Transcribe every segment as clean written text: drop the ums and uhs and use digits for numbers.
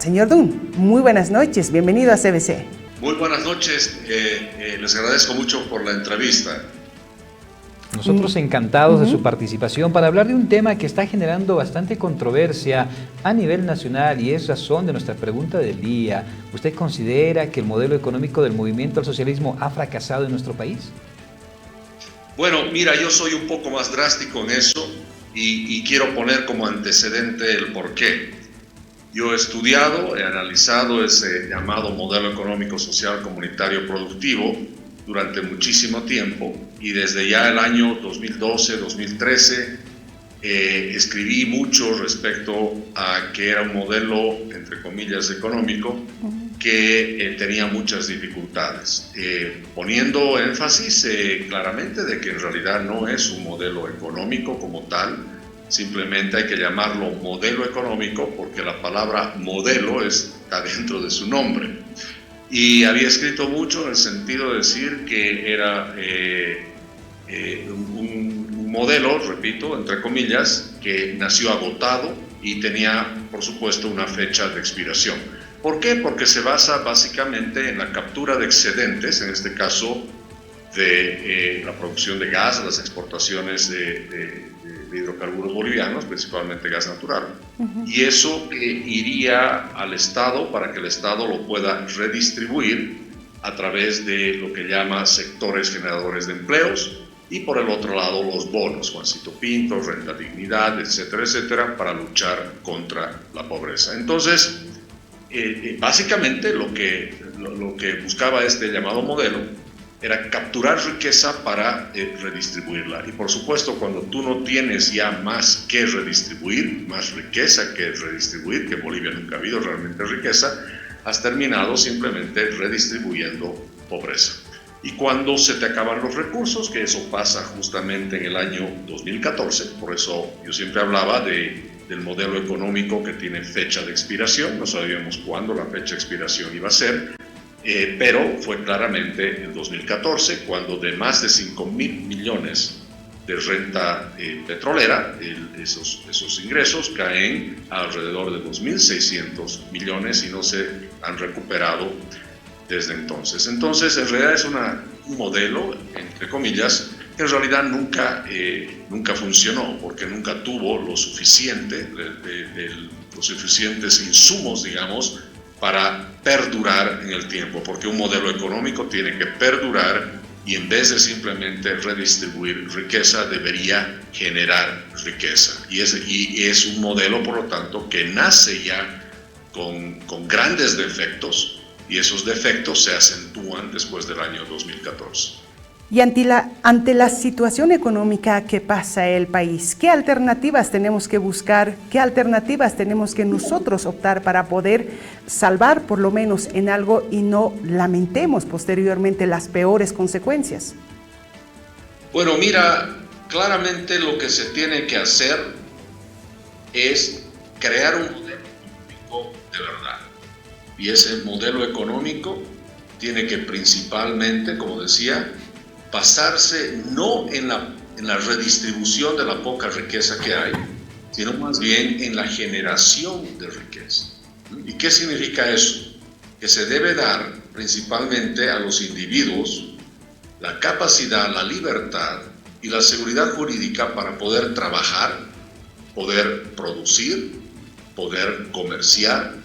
Señor Dunn, muy buenas noches, bienvenido a CBC. Muy buenas noches, les agradezco mucho por la entrevista. Nosotros encantados de su participación para hablar de un tema que está generando bastante controversia a nivel nacional y es razón de nuestra pregunta del día. ¿Usted considera que el modelo económico del movimiento al socialismo ha fracasado en nuestro país? Bueno, mira, yo soy un poco más drástico en eso y quiero poner como antecedente el porqué. Yo he estudiado, he analizado ese llamado modelo económico social comunitario productivo durante muchísimo tiempo y desde ya el año 2012-2013 escribí mucho respecto a que era un modelo, entre comillas, económico que tenía muchas dificultades, poniendo énfasis claramente de que en realidad no es un modelo económico como tal, simplemente hay que llamarlo modelo económico porque la palabra modelo está dentro de su nombre. Y había escrito mucho en el sentido de decir que era un modelo, repito, entre comillas, que nació agotado y tenía, por supuesto, una fecha de expiración. ¿Por qué? Porque se basa básicamente en la captura de excedentes, en este caso de la producción de gas, las exportaciones de hidrocarburos bolivianos, principalmente gas natural. Y eso iría al Estado para que el Estado lo pueda redistribuir a través de lo que llama sectores generadores de empleos y por el otro lado los bonos, Juancito Pinto, Renta Dignidad, etcétera, etcétera, para luchar contra la pobreza. Entonces, básicamente lo que buscaba este llamado modelo era capturar riqueza para redistribuirla. Y por supuesto, cuando tú no tienes ya más que redistribuir, más riqueza que redistribuir, que en Bolivia nunca ha habido realmente riqueza, has terminado simplemente redistribuyendo pobreza. Y cuando se te acaban los recursos, que eso pasa justamente en el año 2014, por eso yo siempre hablaba del modelo económico que tiene fecha de expiración, no sabíamos cuándo la fecha de expiración iba a ser, pero fue claramente en 2014 cuando de más de 5.000 millones de renta petrolera, esos ingresos caen a alrededor de 2.600 millones y no se han recuperado desde entonces. Entonces, en realidad es un modelo, entre comillas, que en realidad nunca funcionó porque nunca tuvo los suficientes insumos, digamos, para perdurar en el tiempo, porque un modelo económico tiene que perdurar y en vez de simplemente redistribuir riqueza, debería generar riqueza. Y es un modelo, por lo tanto, que nace ya con grandes defectos y esos defectos se acentúan después del año 2014. Y ante la situación económica que pasa el país, ¿qué alternativas tenemos que buscar? ¿Qué alternativas tenemos que nosotros optar para poder salvar por lo menos en algo y no lamentemos posteriormente las peores consecuencias? Bueno, mira, claramente lo que se tiene que hacer es crear un modelo económico de verdad. Y ese modelo económico tiene que principalmente, como decía, basarse no en la redistribución de la poca riqueza que hay, sino más bien en la generación de riqueza. ¿Y qué significa eso? Que se debe dar principalmente a los individuos la capacidad, la libertad y la seguridad jurídica para poder trabajar, poder producir, poder comerciar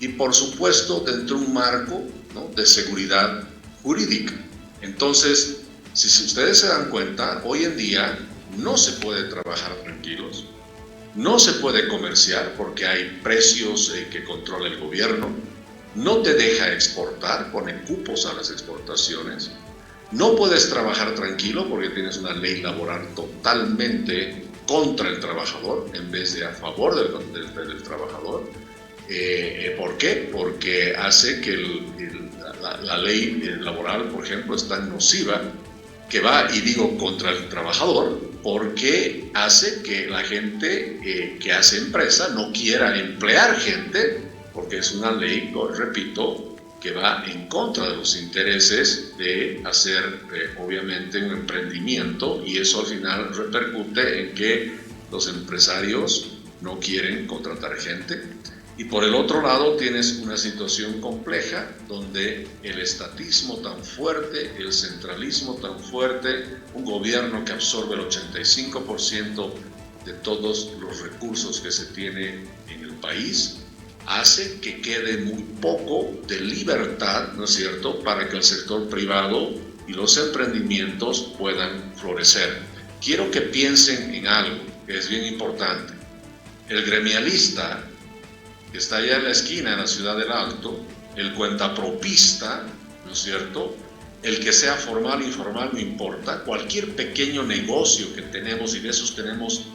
y por supuesto dentro de un marco, ¿no?, de seguridad jurídica. Entonces, si ustedes se dan cuenta, hoy en día no se puede trabajar tranquilos, no se puede comerciar porque hay precios que controla el gobierno, no te deja exportar, pone cupos a las exportaciones, no puedes trabajar tranquilo porque tienes una ley laboral totalmente contra el trabajador en vez de a favor del trabajador. ¿Por qué? Porque hace que la ley laboral, por ejemplo, es tan nociva que va, y digo, contra el trabajador, porque hace que la gente que hace empresa no quiera emplear gente, porque es una ley, repito, que va en contra de los intereses de hacer, obviamente, un emprendimiento, y eso al final repercute en que los empresarios no quieren contratar gente. Y por el otro lado tienes una situación compleja donde el estatismo tan fuerte, el centralismo tan fuerte, un gobierno que absorbe el 85% de todos los recursos que se tiene en el país, hace que quede muy poco de libertad, ¿no es cierto?, para que el sector privado y los emprendimientos puedan florecer. Quiero que piensen en algo que es bien importante. El gremialista que está allá en la esquina en la Ciudad del Alto, el cuentapropista, ¿no es cierto?, el que sea formal o informal, no importa, cualquier pequeño negocio que tenemos, y de esos tenemos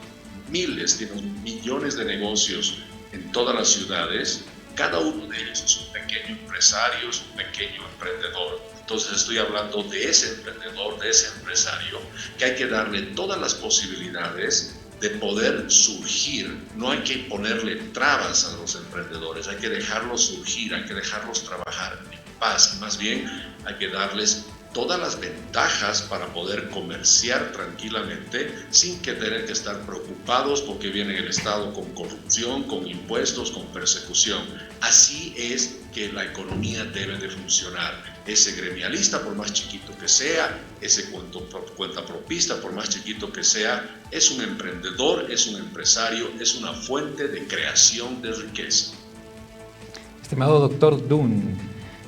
miles, tenemos millones de negocios en todas las ciudades, cada uno de ellos es un pequeño empresario, es un pequeño emprendedor. Entonces estoy hablando de ese emprendedor, de ese empresario, que hay que darle todas las posibilidades de poder surgir. No hay que ponerle trabas a los emprendedores, hay que dejarlos surgir, hay que dejarlos trabajar en paz. Más bien hay que darles todas las ventajas para poder comerciar tranquilamente sin que tener que estar preocupados porque viene el Estado con corrupción, con impuestos, con persecución. Así es que la economía debe de funcionar. Ese gremialista, por más chiquito que sea, ese cuentapropista, por más chiquito que sea, es un emprendedor, es un empresario, es una fuente de creación de riqueza. Estimado doctor Dunn,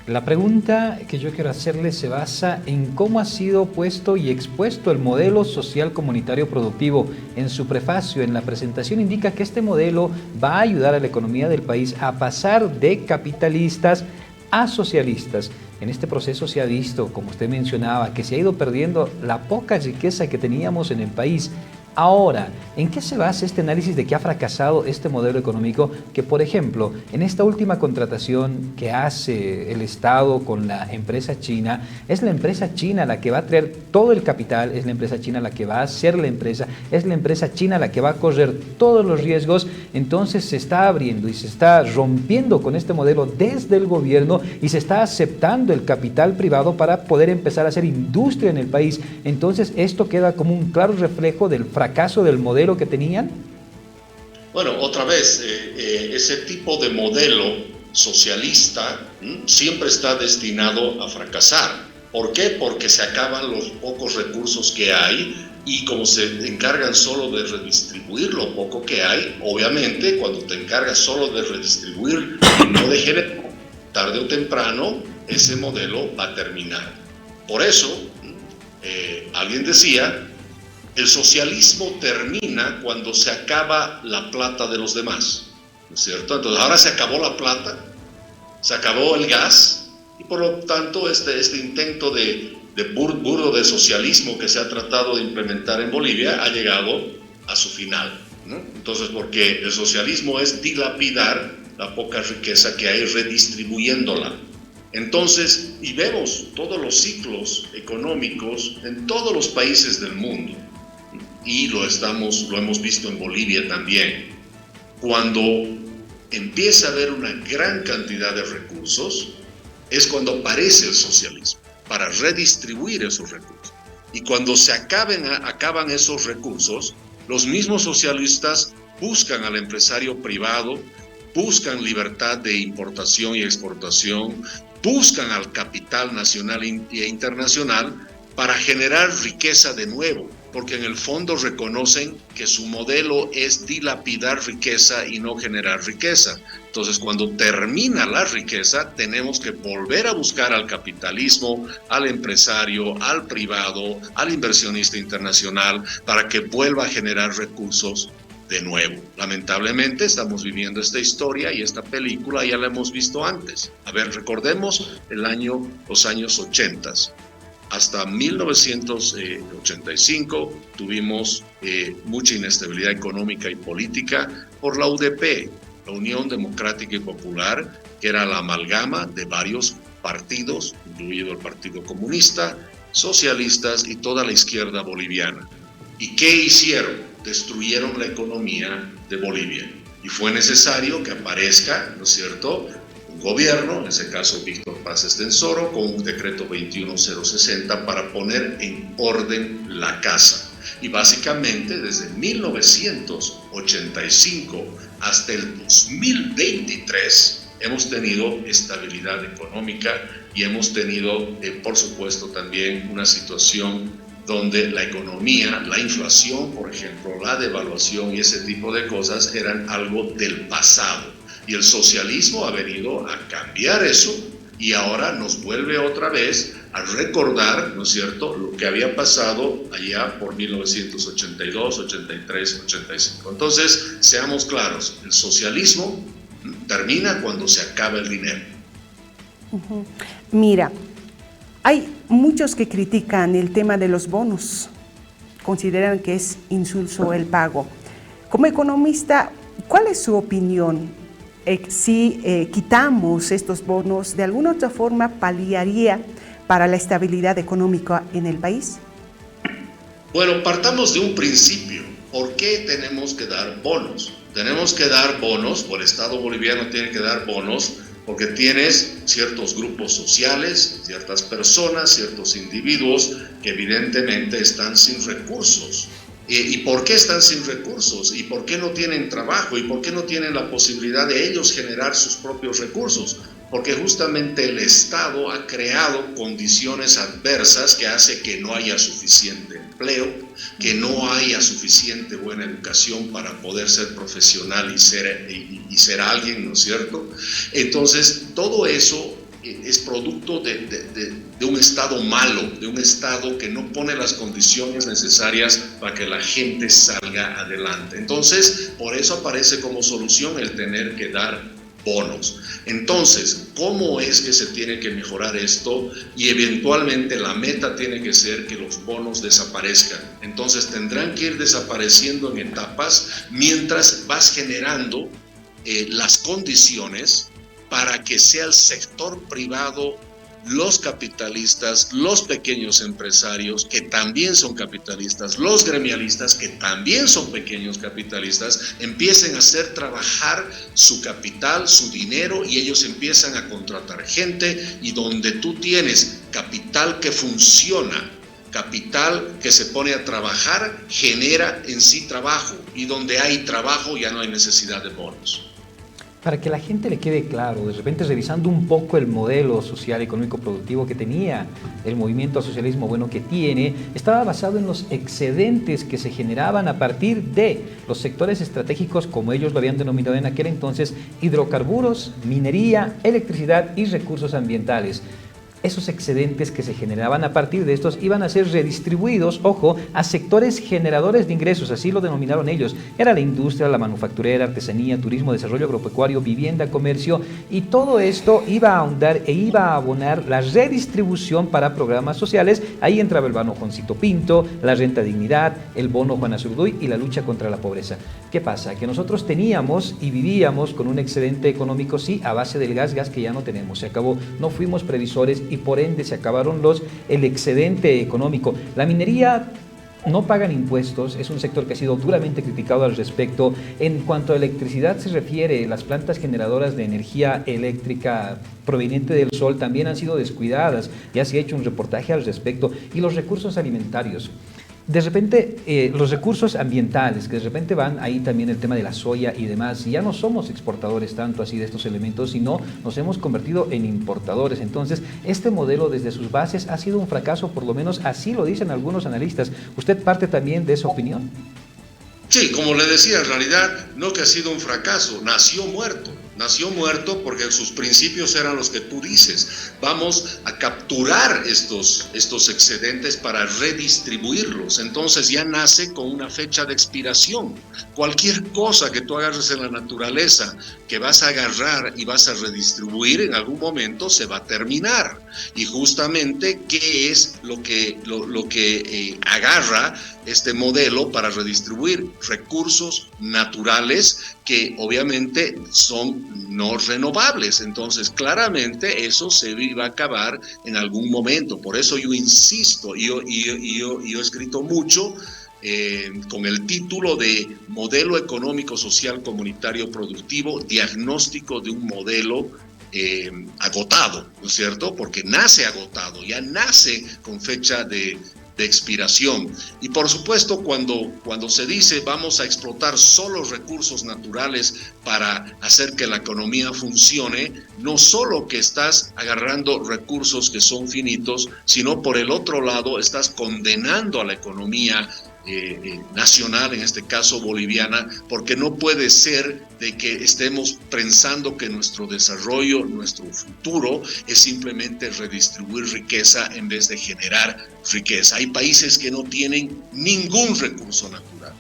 la pregunta que yo quiero hacerle se basa en cómo ha sido puesto y expuesto el modelo social comunitario productivo. En su prefacio, en la presentación, indica que este modelo va a ayudar a la economía del país a pasar de capitalistas a socialistas. En este proceso se ha visto, como usted mencionaba, que se ha ido perdiendo la poca riqueza que teníamos en el país. Ahora, ¿en qué se basa este análisis de que ha fracasado este modelo económico? Que, por ejemplo, en esta última contratación que hace el Estado con la empresa china, es la empresa china la que va a traer todo el capital, es la empresa china la que va a hacer la empresa, es la empresa china la que va a correr todos los riesgos. Entonces se está abriendo y se está rompiendo con este modelo desde el gobierno y se está aceptando el capital privado para poder empezar a hacer industria en el país. Entonces esto queda como un claro reflejo del fracaso del modelo que tenían. Bueno, otra vez, ese tipo de modelo socialista siempre está destinado a fracasar. ¿Por qué? Porque se acaban los pocos recursos que hay y como se encargan solo de redistribuir lo poco que hay, obviamente cuando te encargas solo de redistribuir y no de generar, tarde o temprano ese modelo va a terminar. Por eso, alguien decía, el socialismo termina cuando se acaba la plata de los demás, ¿no es cierto? Entonces ahora se acabó la plata, se acabó el gas y por lo tanto este intento de burdo de socialismo que se ha tratado de implementar en Bolivia ha llegado a su final, ¿no? Entonces, porque el socialismo es dilapidar la poca riqueza que hay redistribuyéndola. Entonces, y vemos todos los ciclos económicos en todos los países del mundo, y lo hemos visto en Bolivia también. Cuando empieza a haber una gran cantidad de recursos, es cuando aparece el socialismo, para redistribuir esos recursos. Y cuando se acaban esos recursos, los mismos socialistas buscan al empresario privado, buscan libertad de importación y exportación, buscan al capital nacional e internacional para generar riqueza de nuevo, porque en el fondo reconocen que su modelo es dilapidar riqueza y no generar riqueza. Entonces, cuando termina la riqueza, tenemos que volver a buscar al capitalismo, al empresario, al privado, al inversionista internacional, para que vuelva a generar recursos de nuevo. Lamentablemente, estamos viviendo esta historia y esta película ya la hemos visto antes. A ver, recordemos los años 80. Hasta 1985 tuvimos mucha inestabilidad económica y política por la UDP, la Unión Democrática y Popular, que era la amalgama de varios partidos, incluido el Partido Comunista, socialistas y toda la izquierda boliviana. ¿Y qué hicieron? Destruyeron la economía de Bolivia. Y fue necesario que aparezca, ¿no es cierto?, un gobierno, en ese caso Víctor Paz Estenssoro, con un decreto 21060 para poner en orden la casa. Y básicamente desde 1985 hasta el 2023 hemos tenido estabilidad económica y hemos tenido, por supuesto, también una situación donde la economía, la inflación, por ejemplo, la devaluación y ese tipo de cosas eran algo del pasado. Y el socialismo ha venido a cambiar eso y ahora nos vuelve otra vez a recordar, ¿no es cierto?, lo que había pasado allá por 1982, 83, 85. Entonces, seamos claros, el socialismo termina cuando se acaba el dinero. Mira, hay muchos que critican el tema de los bonos, consideran que es insulso el pago. Como economista, ¿cuál es su opinión? Si quitamos estos bonos, ¿de alguna otra forma paliaría para la estabilidad económica en el país? Bueno, partamos de un principio. ¿Por qué tenemos que dar bonos? Tenemos que dar bonos, o el Estado boliviano tiene que dar bonos, porque tienes ciertos grupos sociales, ciertas personas, ciertos individuos que evidentemente están sin recursos. ¿Y por qué están sin recursos? ¿Y por qué no tienen trabajo? ¿Y por qué no tienen la posibilidad de ellos generar sus propios recursos? Porque justamente el Estado ha creado condiciones adversas que hace que no haya suficiente empleo, que no haya suficiente buena educación para poder ser profesional y ser alguien, ¿no es cierto? Entonces, todo eso es producto de un Estado malo, de un Estado que no pone las condiciones necesarias para que la gente salga adelante. Entonces, por eso aparece como solución el tener que dar bonos. Entonces, ¿cómo es que se tiene que mejorar esto? Y eventualmente la meta tiene que ser que los bonos desaparezcan. Entonces tendrán que ir desapareciendo en etapas mientras vas generando las condiciones para que sea el sector privado, los capitalistas, los pequeños empresarios, que también son capitalistas, los gremialistas, que también son pequeños capitalistas, empiecen a hacer trabajar su capital, su dinero, y ellos empiezan a contratar gente, y donde tú tienes capital que funciona, capital que se pone a trabajar, genera en sí trabajo, y donde hay trabajo ya no hay necesidad de bonos. Para que la gente le quede claro, de repente revisando un poco el modelo social, económico, productivo que tenía el movimiento al socialismo bueno que tiene, estaba basado en los excedentes que se generaban a partir de los sectores estratégicos, como ellos lo habían denominado en aquel entonces, hidrocarburos, minería, electricidad y recursos ambientales. Esos excedentes que se generaban a partir de estos iban a ser redistribuidos, ojo, a sectores generadores de ingresos, así lo denominaron ellos. Era la industria, la manufacturera, artesanía, turismo, desarrollo agropecuario, vivienda, comercio, y todo esto iba a ahondar e iba a abonar la redistribución para programas sociales. Ahí entraba el bono Juancito Pinto, la renta dignidad, el bono Juana Zurduy y la lucha contra la pobreza. ¿Qué pasa? Que nosotros teníamos y vivíamos con un excedente económico, sí, a base del gas que ya no tenemos, se acabó, no fuimos previsores y por ende se acabaron el excedente económico. La minería no pagan impuestos, es un sector que ha sido duramente criticado al respecto. En cuanto a electricidad se refiere, las plantas generadoras de energía eléctrica proveniente del sol también han sido descuidadas, ya se ha hecho un reportaje al respecto. Y los recursos alimentarios. De repente, los recursos ambientales, que de repente van ahí también el tema de la soya y demás, y ya no somos exportadores tanto así de estos elementos, sino nos hemos convertido en importadores. Entonces, este modelo desde sus bases ha sido un fracaso, por lo menos así lo dicen algunos analistas. ¿Usted parte también de esa opinión? Sí, como le decía, en realidad no que ha sido un fracaso, nació muerto. Nació muerto porque sus principios eran los que tú dices. Vamos a capturar estos excedentes para redistribuirlos. Entonces ya nace con una fecha de expiración. Cualquier cosa que tú agarres en la naturaleza, que vas a agarrar y vas a redistribuir, en algún momento se va a terminar. Y justamente, ¿qué es lo que agarra este modelo para redistribuir? Recursos naturales que obviamente son no renovables. Entonces, claramente eso se iba a acabar en algún momento. Por eso yo insisto, yo he escrito mucho con el título de Modelo Económico, Social, Comunitario, Productivo, diagnóstico de un modelo agotado, ¿no es cierto? Porque nace agotado, ya nace con fecha de de expiración. Y por supuesto, cuando se dice vamos a explotar solo recursos naturales para hacer que la economía funcione, no solo que estás agarrando recursos que son finitos, sino por el otro lado estás condenando a la economía nacional, en este caso boliviana, porque no puede ser de que estemos pensando que nuestro desarrollo, nuestro futuro es simplemente redistribuir riqueza en vez de generar riqueza. Hay países que no tienen ningún recurso natural,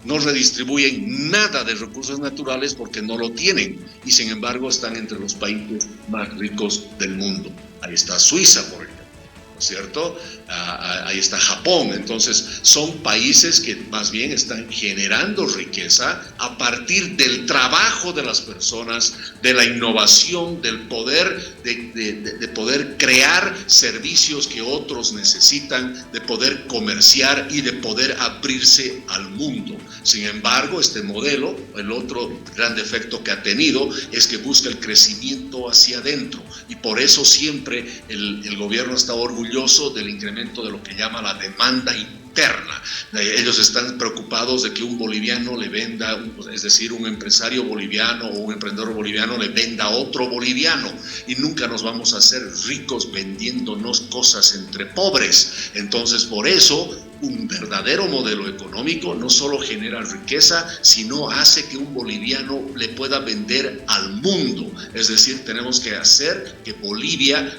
no redistribuyen nada de recursos naturales porque no lo tienen y sin embargo están entre los países más ricos del mundo. Ahí está Suiza, por ejemplo, ¿no es cierto? Ahí está Japón. Entonces son países que más bien están generando riqueza a partir del trabajo de las personas, de la innovación, del poder de poder crear servicios que otros necesitan, de poder comerciar y de poder abrirse al mundo. Sin embargo, este modelo, el otro gran defecto que ha tenido es que busca el crecimiento hacia adentro y por eso siempre el gobierno está orgulloso del incremento de lo que llama la demanda interna. Ellos están preocupados de que un boliviano le venda, es decir, un empresario boliviano o un emprendedor boliviano le venda a otro boliviano y nunca nos vamos a hacer ricos vendiéndonos cosas entre pobres. Entonces, por eso, un verdadero modelo económico no solo genera riqueza, sino hace que un boliviano le pueda vender al mundo. Es decir, tenemos que hacer que Bolivia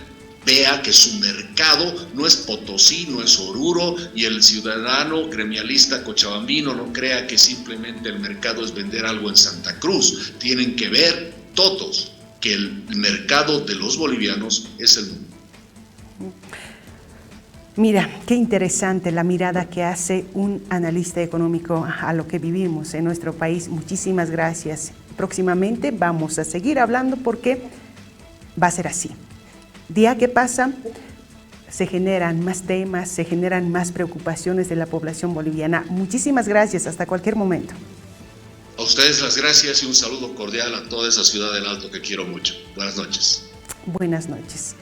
vea que su mercado no es Potosí, no es Oruro, y el ciudadano gremialista cochabambino no crea que simplemente el mercado es vender algo en Santa Cruz. Tienen que ver todos que el mercado de los bolivianos es el mundo. Mira, qué interesante la mirada que hace un analista económico a lo que vivimos en nuestro país. Muchísimas gracias. Próximamente vamos a seguir hablando porque va a ser así. Día que pasa, se generan más temas, se generan más preocupaciones de la población boliviana. Muchísimas gracias, hasta cualquier momento. A ustedes las gracias y un saludo cordial a toda esa ciudad del Alto que quiero mucho. Buenas noches. Buenas noches.